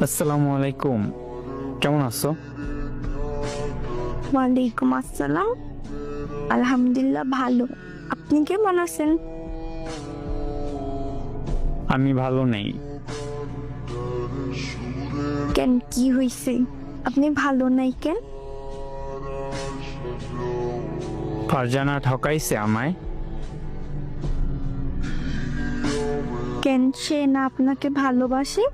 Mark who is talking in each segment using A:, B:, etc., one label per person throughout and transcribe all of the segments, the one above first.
A: আসসালামু আলাইকুম, কেমন আছো?
B: ওয়ালাইকুম আসসালাম। আলহামদুলিল্লাহ ভালো। আপনি কেমন আছেন?
A: আমি ভালো নেই।
B: কেন, কি হয়েছে? আপনি ভালো নাই কেন?
A: ফারজানা ঠকাইছে আমায়।
B: কেন, সে না আপনাকে ভালোবাসে?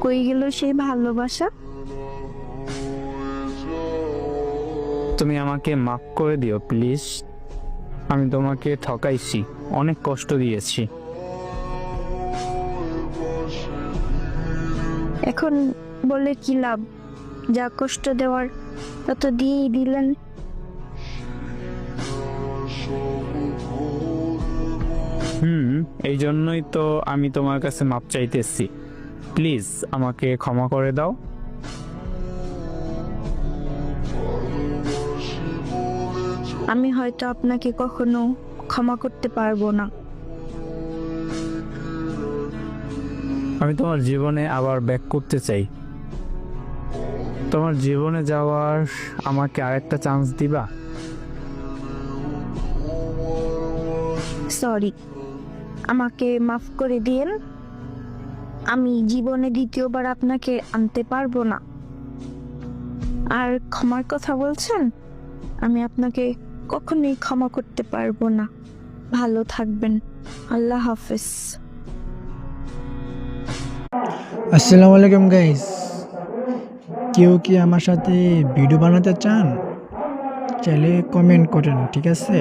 B: কই গেল সেই ভালোবাসা?
A: তুমি আমাকে মাফ করে দিও প্লিজ। আমি তোমাকে ঠকাইছি, অনেক কষ্ট দিয়েছি।
B: এখন বলে কি লাভ? যা কষ্ট দেওয়ার তত দিয়েই দিলেন।
A: এই জন্যই তো আমি তোমার কাছে মাপ চাইতেছি। প্লিজ আমাকে ক্ষমা করে দাও।
B: আমি হয়তো আপনাকে কখনো ক্ষমা করতে পারবো না।
A: আমি তোমার জীবনে আবার ব্যাক করতে চাই। তোমার জীবনে যাওয়ার আমাকে আরেকটা চান্স দিবা?
B: সরি, আমাকে মাফ করে দিয়েন। আমি জীবনে দ্বিতীয়বার আপনাকে আনতে পারবো না। আর ক্ষমার কথা বলছেন, আমি আপনাকে কখনোই ক্ষমা করতে পারবো না। ভালো থাকবেন। আল্লাহ হাফেজ।
C: আসসালামু আলাইকুম গাইস। কেউ কি আমার সাথে ভিডিও বানাতে চান? চাইলে কমেন্ট করেন, ঠিক আছে?